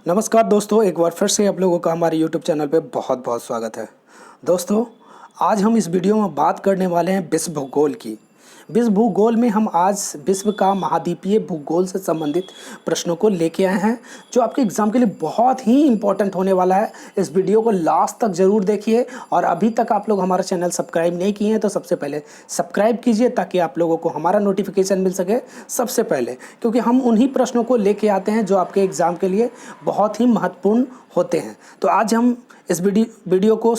नमस्कार दोस्तों, एक बार फिर से आप लोगों का हमारे YouTube चैनल पे बहुत बहुत स्वागत है। दोस्तों, आज हम इस वीडियो में बात करने वाले हैं विश्व भूगोल की। विश्व भूगोल में हम आज विश्व का महाद्वीपीय भूगोल से संबंधित प्रश्नों को लेके आए हैं, जो आपके एग्ज़ाम के लिए बहुत ही इम्पोर्टेंट होने वाला है। इस वीडियो को लास्ट तक ज़रूर देखिए और अभी तक आप लोग हमारा चैनल सब्सक्राइब नहीं किए हैं तो सबसे पहले सब्सक्राइब कीजिए, ताकि आप लोगों को हमारा नोटिफिकेशन मिल सके सबसे पहले, क्योंकि हम उन्हीं प्रश्नों को लेके आते हैं जो आपके एग्ज़ाम के लिए बहुत ही महत्वपूर्ण होते हैं। तो आज हम इस वीडियो को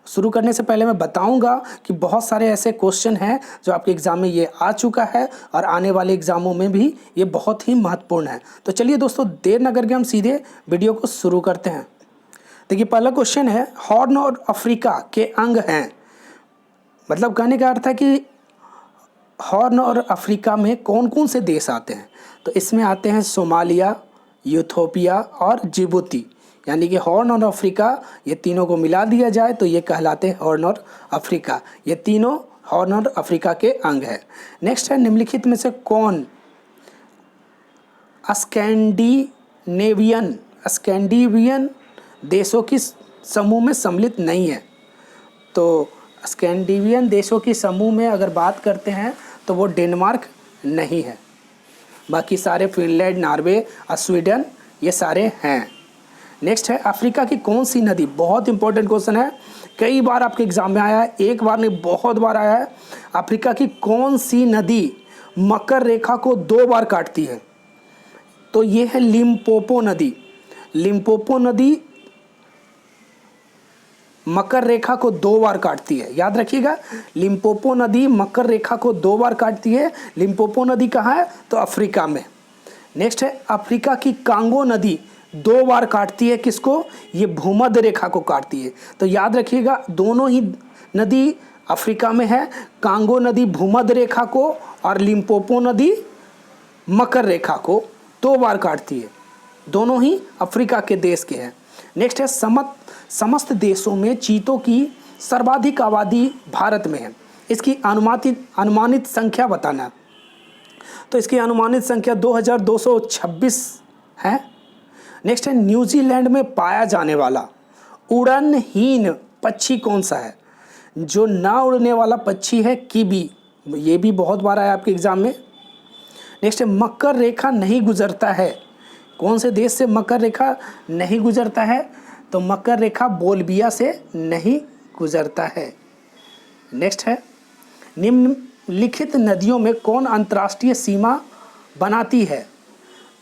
शुरू करने से पहले मैं बताऊंगा कि बहुत सारे ऐसे क्वेश्चन हैं जो आपके एग्ज़ाम में ये आ चुका है और आने वाले एग्ज़ामों में भी ये बहुत ही महत्वपूर्ण है। तो चलिए दोस्तों, देर न करके हम सीधे वीडियो को शुरू करते हैं। देखिए, पहला क्वेश्चन है, हॉर्न और अफ्रीका के अंग हैं। मतलब कहने का अर्थ है कि हॉर्न और अफ्रीका में कौन कौन से देश आते हैं। तो इसमें आते हैं सोमालिया, यूथोपिया और जिबूती। यानी कि हॉर्न और अफ्रीका, ये तीनों को मिला दिया जाए तो ये कहलाते हैं हॉर्न और अफ्रीका। ये तीनों हॉर्न और अफ्रीका के अंग है। नेक्स्ट है, निम्नलिखित में से कौन स्कैंडिनेवियन देशों की समूह में सम्मिलित नहीं है। तो स्कैंडिनेवियन देशों की समूह में अगर बात करते हैं तो वो डेनमार्क नहीं है। बाकी सारे फिनलैंड, नॉर्वे और स्वीडन ये सारे हैं। नेक्स्ट है, अफ्रीका की कौन सी नदी, बहुत इंपॉर्टेंट क्वेश्चन है, कई बार आपके एग्जाम में आया है, एक बार नहीं बहुत बार आया है। अफ्रीका की कौन सी नदी मकर रेखा को 2 बार काटती है। तो ये है लिम्पोपो नदी। लिम्पोपो नदी मकर रेखा को 2 बार काटती है, याद रखिएगा। लिम्पोपो नदी मकर रेखा को 2 बार काटती है। लिम्पोपो नदी कहाँ है? तो अफ्रीका में। नेक्स्ट है, अफ्रीका की कांगो नदी 2 बार काटती है किसको? ये भूमध्य रेखा को काटती है। तो याद रखिएगा, दोनों ही नदी अफ्रीका में है। कांगो नदी भूमध्य रेखा को और लिम्पोपो नदी मकर रेखा को 2 बार काटती है। दोनों ही अफ्रीका के देश के हैं। नेक्स्ट है, समस्त देशों में चीतों की सर्वाधिक आबादी भारत में है। इसकी अनुमानित संख्या बताना। तो इसकी अनुमानित संख्या 2226 है। नेक्स्ट है, न्यूजीलैंड में पाया जाने वाला उड़नहीन पक्षी कौन सा है? जो ना उड़ने वाला पक्षी है कीवी। ये भी बहुत बार आया आपके एग्जाम में। नेक्स्ट है, मकर रेखा नहीं गुजरता है। कौन से देश से मकर रेखा नहीं गुजरता है? तो मकर रेखा बोल्विया से नहीं गुजरता है। नेक्स्ट है, निम्नलिखित नदियों में कौन अंतर्राष्ट्रीय सीमा बनाती है?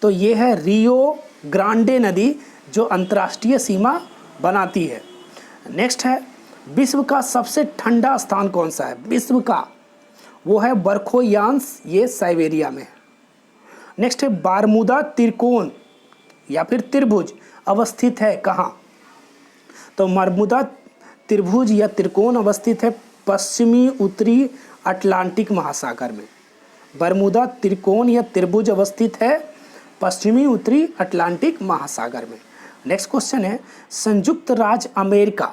तो ये है रियो ग्रांडे नदी, जो अंतर्राष्ट्रीय सीमा बनाती है। नेक्स्ट है, विश्व का सबसे ठंडा स्थान कौन सा है? विश्व का वो है बरखोयांस, ये साइबेरिया में है। नेक्स्ट है, बारमूदा त्रिकोण या फिर त्रिभुज अवस्थित है कहाँ? तो बरमूदा त्रिभुज या त्रिकोण अवस्थित है पश्चिमी उत्तरी अटलांटिक महासागर में। बरमूदा त्रिकोण या त्रिभुज अवस्थित है पश्चिमी उत्तरी अटलांटिक महासागर में। नेक्स्ट क्वेश्चन है, संयुक्त राज्य अमेरिका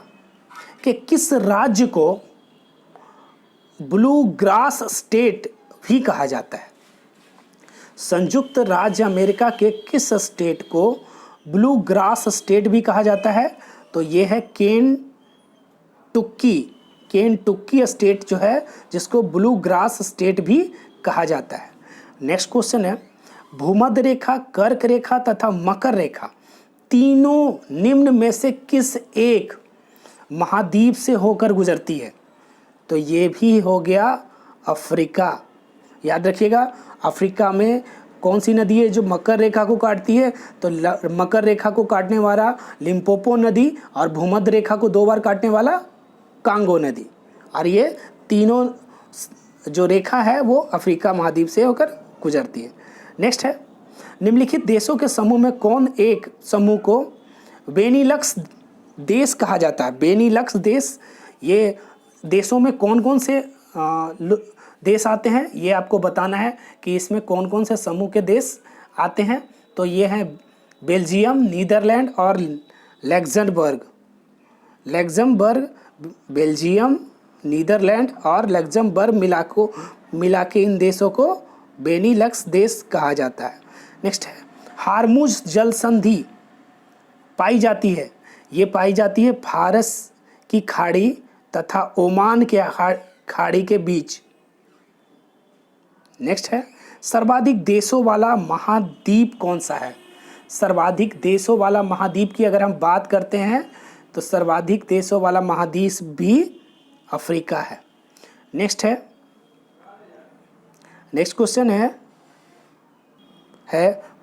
के किस राज्य को ब्लू ग्रास स्टेट भी कहा जाता है? संयुक्त राज्य अमेरिका के किस स्टेट को ब्लू ग्रास स्टेट भी कहा जाता है? तो ये है केंटुक्की स्टेट जो है, जिसको ब्लू ग्रास स्टेट भी कहा जाता है। नेक्स्ट क्वेश्चन है, भूमध्य रेखा, कर्क रेखा तथा मकर रेखा तीनों निम्न में से किस एक महाद्वीप से होकर गुजरती है? तो ये भी हो गया अफ्रीका। याद रखिएगा, अफ्रीका में कौन सी नदी है जो मकर रेखा को काटती है? तो मकर रेखा को काटने वाला लिम्पोपो नदी और भूमध्य रेखा को 2 बार काटने वाला कांगो नदी। और ये तीनों जो रेखा है वो अफ्रीका महाद्वीप से होकर गुजरती है। नेक्स्ट है, निम्नलिखित देशों के समूह में कौन एक समूह को बेनिलक्स देश कहा जाता है? बेनिलक्स देश, ये देशों में कौन कौन से देश आते हैं, ये आपको बताना है कि इसमें कौन कौन से समूह के देश आते हैं। तो ये हैं बेल्जियम, नीदरलैंड और लग्जमबर्ग। बेल्जियम, नीदरलैंड और लग्जमबर्ग मिला के इन देशों को बेनिलक्स देश कहा जाता है। नेक्स्ट है, हार्मुज जल संधि पाई जाती है? ये पाई जाती है फारस की खाड़ी तथा ओमान के खाड़ी के बीच। नेक्स्ट है, सर्वाधिक देशों वाला महाद्वीप कौन सा है? सर्वाधिक देशों वाला महाद्वीप की अगर हम बात करते हैं तो सर्वाधिक देशों वाला महाद्वीप भी अफ्रीका है। नेक्स्ट क्वेश्चन है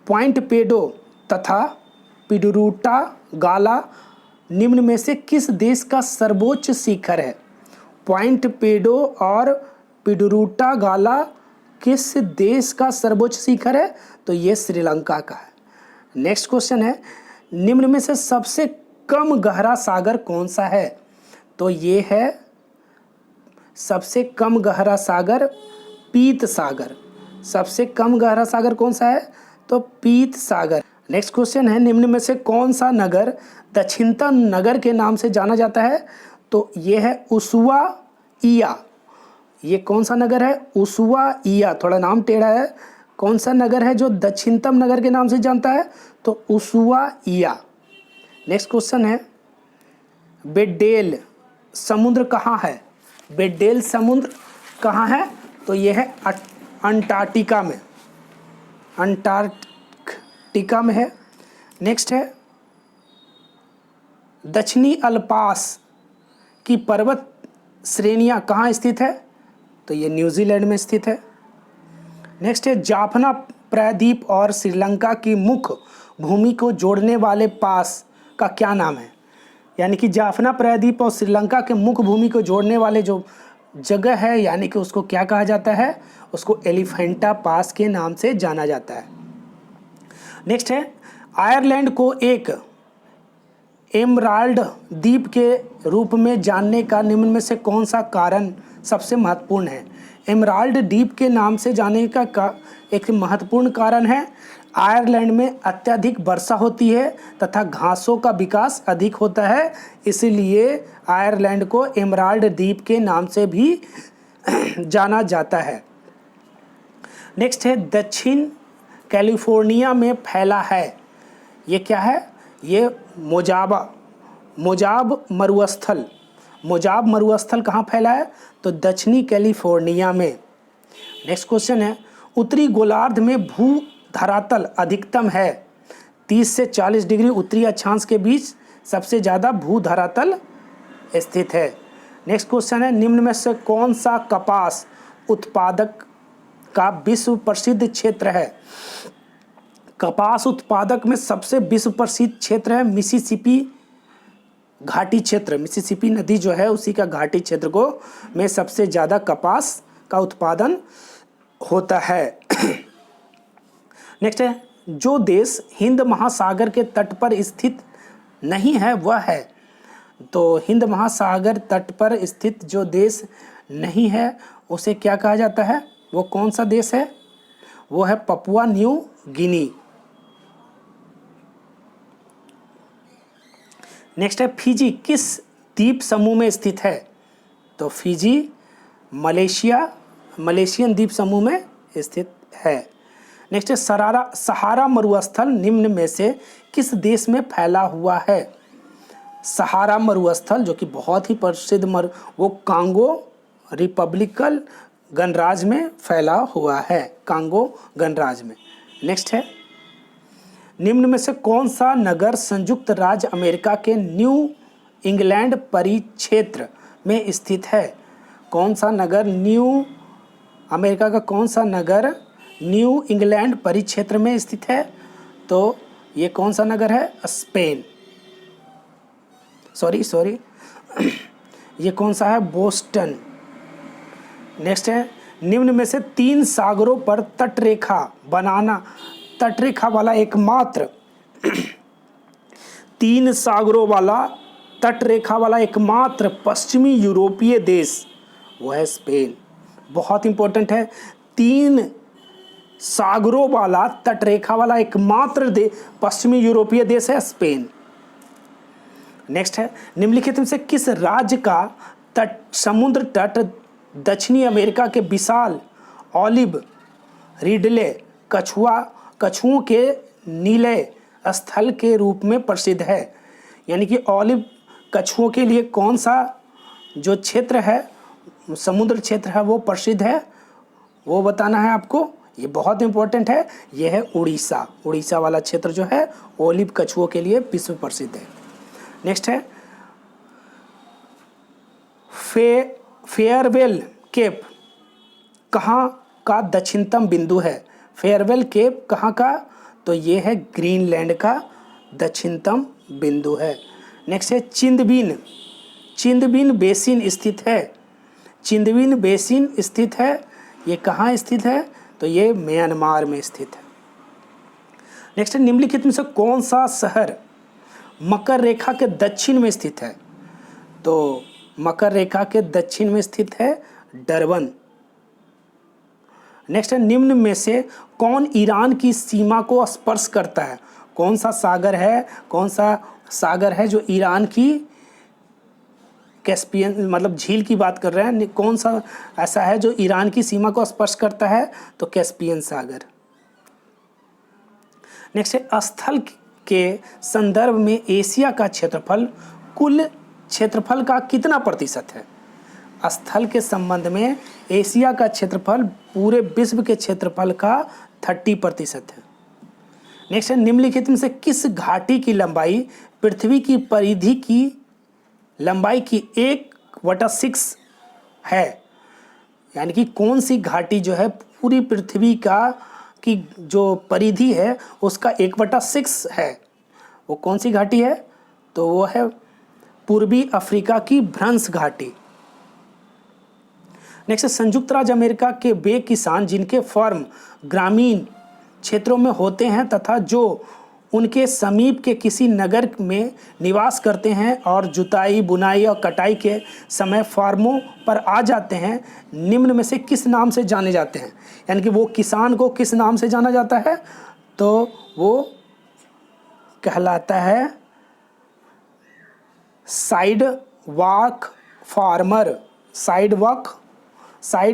पॉइंट पेडो तथा पिडरूटा गाला निम्न में से किस देश का सर्वोच्च शिखर है? पॉइंट पेडो और पिडरूटा गाला किस देश का सर्वोच्च शिखर है? तो ये श्रीलंका का है। नेक्स्ट क्वेश्चन है, निम्न में से सबसे कम गहरा सागर कौन सा है? तो ये है सबसे कम गहरा सागर पीत सागर। सबसे कम गहरा सागर कौन सा है? तो पीत सागर। नेक्स्ट क्वेश्चन है, निम्न में से कौन सा नगर दक्षिणतम नगर के नाम से जाना जाता है? तो ये है उसुआइया। ये कौन सा नगर है? उसुआइया। थोड़ा नाम टेढ़ा है। कौन सा नगर है जो दक्षिणतम नगर के नाम से जानता है? तो उसुआइया। नेक्स्ट क्वेश्चन है, बेडेल समुद्र कहाँ है? बेडेल समुद्र कहाँ है? तो ये है अंटार्कटिका में। अंटार्कटिका में है। नेक्स्ट है, दक्षिणी अल्पास की पर्वत श्रेणियाँ कहाँ स्थित है? तो ये न्यूजीलैंड में स्थित है। नेक्स्ट है, जाफना प्रायद्वीप और श्रीलंका की मुख्य भूमि को जोड़ने वाले पास का क्या नाम है? यानी कि जाफना प्रायद्वीप और श्रीलंका के मुख्य भूमि को जोड़ने वाले जो जगह है, यानी कि उसको क्या कहा जाता है? उसको एलिफेंटा पास के नाम से जाना जाता है। नेक्स्ट है, आयरलैंड को एक एमराल्ड द्वीप के रूप में जानने का निम्न में से कौन सा कारण सबसे महत्वपूर्ण है? एमराल्ड द्वीप के नाम से जाने का एक महत्वपूर्ण कारण है, आयरलैंड में अत्यधिक वर्षा होती है तथा घासों का विकास अधिक होता है, इसलिए आयरलैंड को एमराल्ड द्वीप के नाम से भी जाना जाता है। नेक्स्ट है, दक्षिण कैलिफोर्निया में फैला है। ये क्या है? ये मोजाब मरुस्थल। मोजाब मरुस्थल कहाँ फैला है? तो दक्षिणी कैलिफोर्निया में। नेक्स्ट क्वेश्चन है, उत्तरी गोलार्ध में भू धरातल अधिकतम है 30 से 40 डिग्री उत्तरी अक्षांश के बीच सबसे ज़्यादा भू धरातल स्थित है। नेक्स्ट क्वेश्चन है, निम्न में से कौन सा कपास उत्पादक का विश्व प्रसिद्ध क्षेत्र है? कपास उत्पादक में सबसे विश्व प्रसिद्ध क्षेत्र है मिसिसिपी घाटी क्षेत्र। मिसिसिपी नदी जो है उसी का घाटी क्षेत्र को में सबसे ज़्यादा कपास का उत्पादन होता है। नेक्स्ट है, जो देश हिंद महासागर के तट पर स्थित नहीं है वह है? तो हिंद महासागर तट पर स्थित जो देश नहीं है उसे क्या कहा जाता है? वो कौन सा देश है? वो है पपुआ न्यू गिनी। नेक्स्ट है, फिजी किस द्वीप समूह में स्थित है? तो फिजी मलेशियन द्वीप समूह में स्थित है। नेक्स्ट है, सहारा मरुस्थल निम्न में से किस देश में फैला हुआ है? सहारा मरुस्थल जो कि बहुत ही प्रसिद्ध वो कांगो रिपब्लिकन गणराज्य में फैला हुआ है, कांगो गणराज्य में। नेक्स्ट है, निम्न में से कौन सा नगर संयुक्त राज्य अमेरिका के न्यू इंग्लैंड परिक्षेत्र में स्थित है? कौन सा नगर अमेरिका का कौन सा नगर न्यू इंग्लैंड परिक्षेत्र में स्थित है? तो ये कौन सा नगर है? स्पेन। सॉरी ये कौन सा है? बोस्टन। नेक्स्ट है, निम्न में से 3 सागरों पर तटरेखा वाला एकमात्र 3 सागरों वाला तटरेखा वाला एकमात्र पश्चिमी यूरोपीय देश वो है स्पेन। बहुत इंपॉर्टेंट है, 3 सागरों वाला तटरेखा वाला एकमात्र पश्चिमी यूरोपीय देश है स्पेन। नेक्स्ट है, निम्नलिखित में से किस राज्य का समुद्र तट दक्षिणी अमेरिका के विशाल ऑलिव रिडले कछुओं के नीले स्थल के रूप में प्रसिद्ध है। यानी कि ओलिव कछुओं के लिए कौन सा जो क्षेत्र है, समुद्र क्षेत्र है, वो प्रसिद्ध है, वो बताना है आपको। ये बहुत इंपॉर्टेंट है। ये है उड़ीसा। उड़ीसा वाला क्षेत्र जो है ओलिव कछुओं के लिए विश्व प्रसिद्ध है। नेक्स्ट है फेयरवेल केप कहाँ का दक्षिणतम बिंदु है। फेयरवेल केप कहाँ का, तो ये है ग्रीनलैंड का दक्षिणतम बिंदु है। नेक्स्ट है चिंदबिन। चिंदबिन बेसिन स्थित है। चिंदबिन बेसिन स्थित है, ये कहाँ स्थित है, तो ये म्यांमार में स्थित है। नेक्स्ट है निम्नलिखित में से कौन सा शहर मकर रेखा के दक्षिण में स्थित है। तो मकर रेखा के दक्षिण में स्थित है डरबन। नेक्स्ट है निम्न में से कौन ईरान की सीमा को स्पर्श करता है। कौन सा सागर है, कौन सा सागर है जो ईरान की कैस्पियन मतलब झील की बात कर रहे हैं, कौन सा ऐसा है जो ईरान की सीमा को स्पर्श करता है, तो कैस्पियन सागर। नेक्स्ट है स्थल के संदर्भ में एशिया का क्षेत्रफल कुल क्षेत्रफल का कितना प्रतिशत है। स्थल के संबंध में एशिया का क्षेत्रफल पूरे विश्व के क्षेत्रफल का 30% है। नेक्स्ट है निम्नलिखित में से किस घाटी की लंबाई पृथ्वी की परिधि की लंबाई की 1/6 है। यानी कि कौन सी घाटी जो है पूरी पृथ्वी का की जो परिधि है उसका 1/6 है, वो कौन सी घाटी है, तो वो है पूर्वी अफ्रीका की भ्रंश घाटी। नेक्स्ट संयुक्त राज्य अमेरिका के वे किसान जिनके फर्म ग्रामीण क्षेत्रों में होते हैं तथा जो उनके समीप के किसी नगर में निवास करते हैं और जुताई बुनाई और कटाई के समय फार्मों पर आ जाते हैं, निम्न में से किस नाम से जाने जाते हैं। यानी कि वो किसान को किस नाम से जाना जाता है, तो वो कहलाता है side walk farmer. Side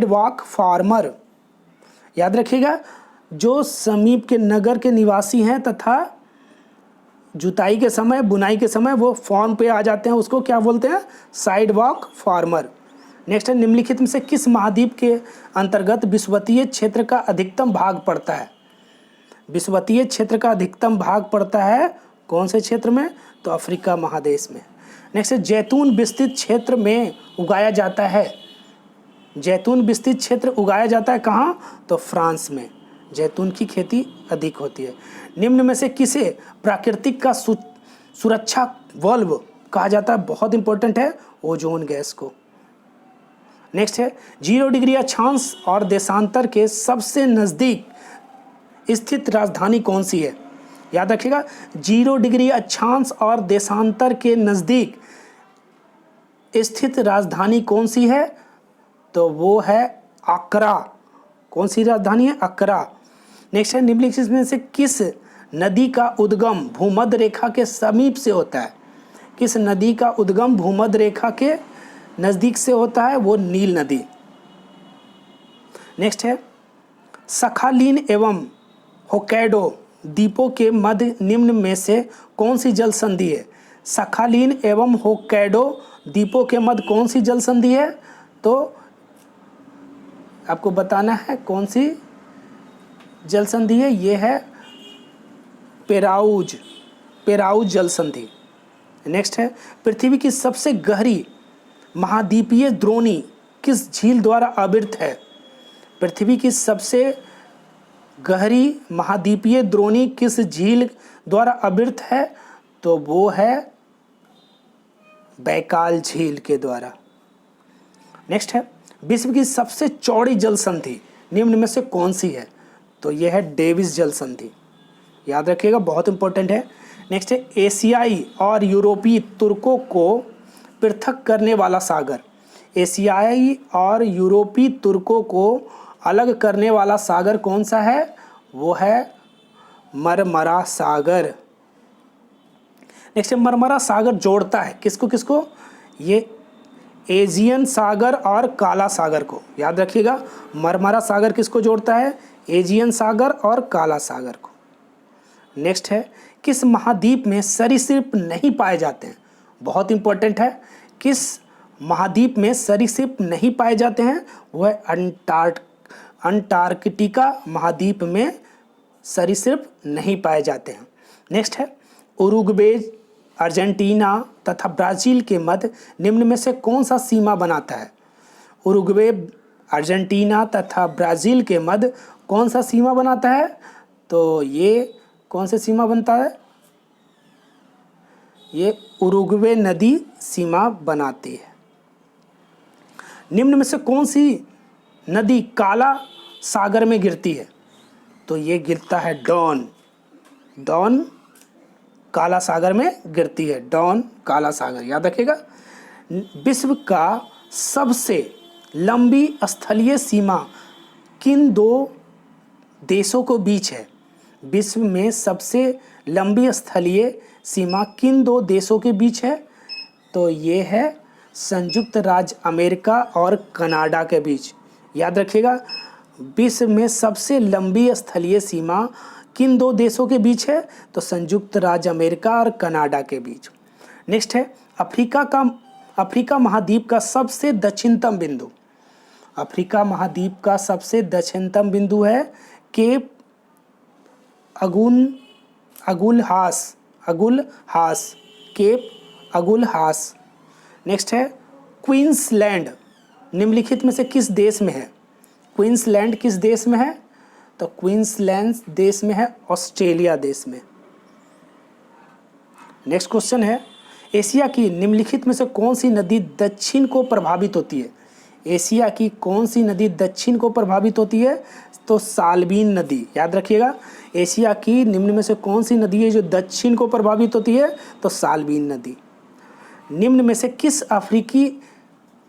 walk farmer, याद रखिएगा। जो समीप के नगर के निवासी हैं तथा जुताई के समय बुनाई के समय वो फार्म पे आ जाते हैं, उसको क्या बोलते हैं, साइड वॉक फार्मर। नेक्स्ट है निम्नलिखित में से किस महाद्वीप के अंतर्गत विषुवतीय क्षेत्र का अधिकतम भाग पड़ता है। विषुवतीय क्षेत्र का अधिकतम भाग पड़ता है कौन से क्षेत्र में, तो अफ्रीका महादेश में। नेक्स्ट है जैतून विस्तृत क्षेत्र में उगाया जाता है। जैतून विस्तृत क्षेत्र उगाया जाता है कहाँ, तो फ्रांस में जैतून की खेती अधिक होती है। निम्न में से किसे प्राकृतिक का सुरक्षा वल्व कहा जाता है, बहुत इंपॉर्टेंट है, ओजोन गैस को। नेक्स्ट है 0 डिग्री अक्षांश और देशांतर के सबसे नज़दीक स्थित राजधानी कौन सी है। याद रखिएगा 0 डिग्री अक्षांश और देशांतर के नज़दीक स्थित राजधानी कौन सी है, तो वो है अक्रा। कौन सी राजधानी है, अक्रा। नेक्स्ट है निम्नलिखित में से किस नदी का उद्गम भूमध्य रेखा के समीप से होता है। किस नदी का उद्गम भूमध्य रेखा के नज़दीक से होता है, वो नील नदी। नेक्स्ट है सखालीन एवं होक्काइडो द्वीपों के मध्य निम्न में से कौन सी जल संधि है। सखालीन एवं होक्काइडो द्वीपों के मध्य कौन सी जल संधि है, तो आपको बताना है कौन सी जल संधि है, ये है पेराउज जल संधि। नेक्स्ट है पृथ्वी की सबसे गहरी महाद्वीपीय द्रोणी किस झील द्वारा आवृत है। पृथ्वी की सबसे गहरी महाद्वीपीय द्रोणी किस झील द्वारा आवृत है, तो वो है बैकाल झील के द्वारा। नेक्स्ट है विश्व की सबसे चौड़ी जल संधि निम्न में से कौन सी है, तो यह है डेविस जल संधि। याद रखिएगा, बहुत इंपॉर्टेंट है। नेक्स्ट है एशियाई और यूरोपीय तुर्कों को पृथक करने वाला सागर। एशियाई और यूरोपीय तुर्कों को अलग करने वाला सागर कौन सा है, वो है मरमरा सागर। नेक्स्ट है मरमरा सागर जोड़ता है किसको किसको, ये एजियन सागर और काला सागर को। याद रखिएगा मरमरा सागर किसको जोड़ता है, एजियन सागर और काला सागर को। नेक्स्ट है किस महाद्वीप में सरीसृप नहीं पाए जाते हैं? बहुत इंपॉर्टेंट है। किस महाद्वीप में सरीसृप नहीं पाए जाते हैं? वह अंटार्कटिका महाद्वीप में सरीसृप नहीं पाए जाते हैं। नेक्स्ट है उरुग्वे, अर्जेंटीना तथा ब्राज़ील के मध्य निम्न में से कौन सा सीमा बनाता है? उरुग्वे, अर्जेंटीना तथा ब्राज़ील के मध्य कौन सा सीमा बनाता है? तो ये कौन सा सीमा बनता है? ये उरुग्वे नदी सीमा बनाती है। निम्न में से कौन सी नदी काला सागर में गिरती है? तो ये गिरता है डॉन। डॉन काला सागर में गिरती है। डॉन काला सागर, याद रखिएगा। विश्व का सबसे लंबी स्थलीय सीमा किन दो देशों के बीच है? विश्व में सबसे लंबी स्थलीय सीमा किन दो देशों के बीच है? तो ये है संयुक्त राज्य अमेरिका और कनाडा के बीच। याद रखिएगा, विश्व में सबसे लंबी स्थलीय सीमा किन दो देशों के बीच है? तो संयुक्त राज्य अमेरिका और कनाडा के बीच। नेक्स्ट है अफ्रीका महाद्वीप का सबसे दक्षिणतम बिंदु। अफ्रीका महाद्वीप का सबसे दक्षिणतम बिंदु है Cape Agulhas, Cape Agulhas. Next है क्वींसलैंड निम्नलिखित में से किस देश में है? क्वींसलैंड किस देश में है? तो क्वींसलैंड देश में है, ऑस्ट्रेलिया देश में। नेक्स्ट क्वेश्चन है एशिया की निम्नलिखित में से कौन सी नदी दक्षिण को प्रभावित होती है? एशिया की कौन सी नदी दक्षिण को प्रभावित होती है? तो साल्वीन नदी। याद रखिएगा, एशिया की निम्न में से कौन सी नदी है जो दक्षिण को प्रभावित होती है? तो साल्वीन नदी। निम्न में से किस अफ्रीकी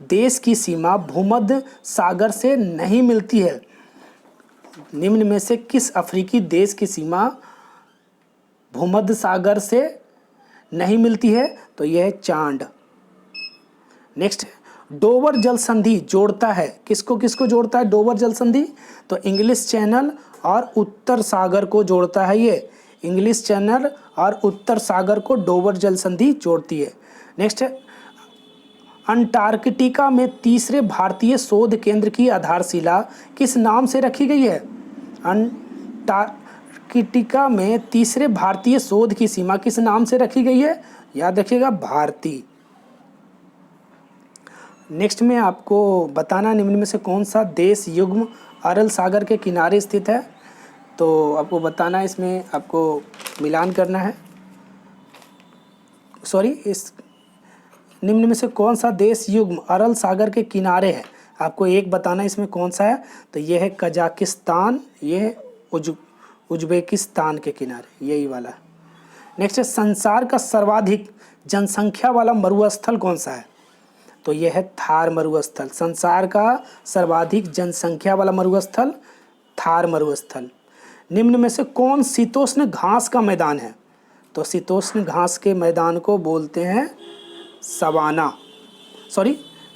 देश की सीमा भूमध्य सागर से नहीं मिलती है? निम्न में से किस अफ्रीकी देश की सीमा भूमध्य सागर से नहीं मिलती है? तो यह है चांद। नेक्स्ट, डोवर जल संधि जोड़ता है किसको किसको जोड़ता है? डोवर जल संधि तो इंग्लिश चैनल और उत्तर सागर को जोड़ता है। ये इंग्लिश चैनल और उत्तर सागर को डोवर जल संधि जोड़ती है। नेक्स्ट है अंटार्कटिका में तीसरे भारतीय शोध केंद्र की आधारशिला किस नाम से रखी गई है? अंटार्कटिका में तीसरे भारतीय शोध की सीमा किस नाम से रखी गई है? याद रखिएगा, भारती। नेक्स्ट में आपको बताना निम्न में से कौन सा देश युग्म अरल सागर के किनारे स्थित है? तो आपको बताना, इसमें आपको मिलान करना है। इस निम्न में से कौन सा देश युग्म अरल सागर के किनारे है? आपको एक बताना इसमें कौन सा है। तो ये है कजाकिस्तान, ये है उज्बेकिस्तान के किनारे, यही वाला। नेक्स्ट है संसार का सर्वाधिक जनसंख्या वाला मरुस्थल कौन सा है? तो यह है थार मरुस्थल। संसार का सर्वाधिक जनसंख्या वाला मरुस्थल थार मरुस्थल। निम्न में से कौन शीतोष्ण घास का मैदान है? तो शीतोष्ण घास के मैदान को बोलते हैं सवाना।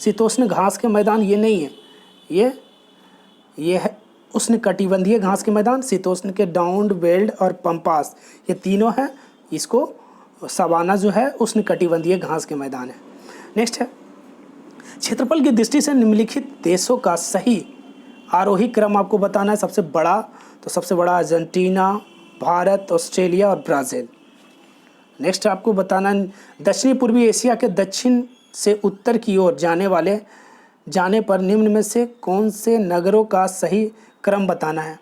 शीतोष्ण घास के मैदान ये नहीं है, ये है उष्णकटिबंधीय घास के मैदान। शीतोष्ण के डाउन, बेल्ट और पंपास, ये तीनों हैं। इसको सवाना जो है उष्णकटिबंधीय घास के मैदान है। नेक्स्ट है क्षेत्रफल की दृष्टि से निम्नलिखित देशों का सही आरोही क्रम आपको बताना है। सबसे बड़ा अर्जेंटीना, भारत, ऑस्ट्रेलिया और ब्राज़ील। नेक्स्ट आपको बताना दक्षिणी पूर्वी एशिया के दक्षिण से उत्तर की ओर जाने पर निम्न में से कौन से नगरों का सही क्रम बताना है।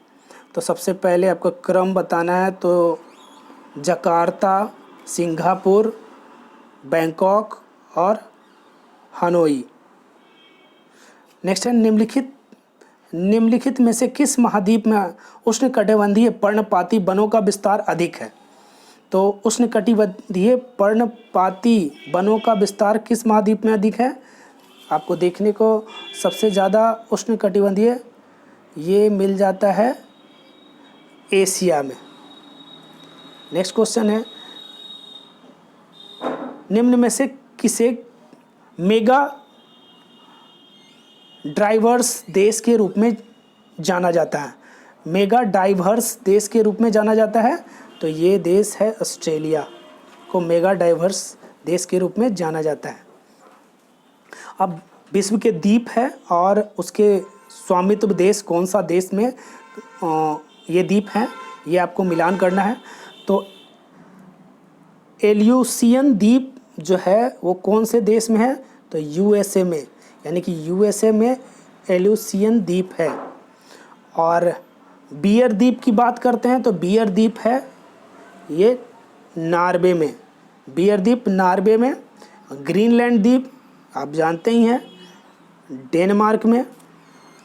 तो सबसे पहले आपको क्रम बताना है तो जकार्ता, सिंगापुर, बैंकॉक और हनोई। नेक्स्ट है निम्नलिखित में से किस महाद्वीप में उष्णकटिबंधीय पर्णपाती वनों का विस्तार अधिक है? तो उष्णकटिबंधीय पर्णपाती वनों का विस्तार किस महाद्वीप में अधिक है? आपको देखने को सबसे ज़्यादा उष्णकटिबंधीय ये मिल जाता है एशिया में। नेक्स्ट क्वेश्चन है निम्न में से किसे मेगा डाइवर्स देश के रूप में जाना जाता है? मेगा डाइवर्स देश के रूप में जाना जाता है तो ये देश है ऑस्ट्रेलिया, को मेगा डाइवर्स देश के रूप में जाना जाता है। अब विश्व के द्वीप है और उसके स्वामित्व देश कौन सा देश में ये द्वीप हैं, ये आपको मिलान करना है। तो एल्यूसियन द्वीप जो है वो कौन से देश में है, तो यूएसए में, यानी कि यूएसए में एल्यूसियन द्वीप है। और बियर द्वीप की बात करते हैं तो बियर द्वीप है ये नॉर्वे में, बियर द्वीप नॉर्वे में। ग्रीनलैंड द्वीप आप जानते ही हैं डेनमार्क में,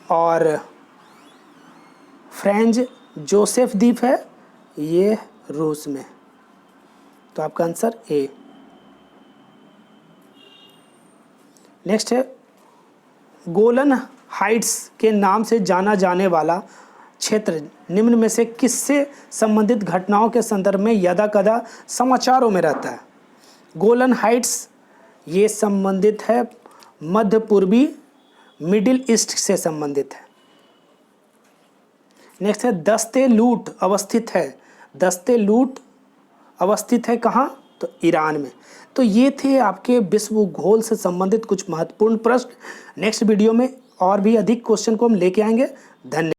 और फ्रेंच जोसेफ द्वीप है ये रूस में। तो आपका आंसर ए। नेक्स्ट है गोलन हाइट्स के नाम से जाना जाने वाला क्षेत्र निम्न में से किससे संबंधित घटनाओं के संदर्भ में यदाकदा समाचारों में रहता है। गोलन हाइट्स ये संबंधित है मध्य पूर्वी मिडिल ईस्ट से संबंधित है। नेक्स्ट है दस्ते लूट अवस्थित है, दस्ते लूट अवस्थित है कहाँ, तो ईरान में। तो ये थे आपके विश्व भूगोल से संबंधित कुछ महत्वपूर्ण प्रश्न। नेक्स्ट वीडियो में और भी अधिक क्वेश्चन को हम लेके आएंगे। धन्यवाद।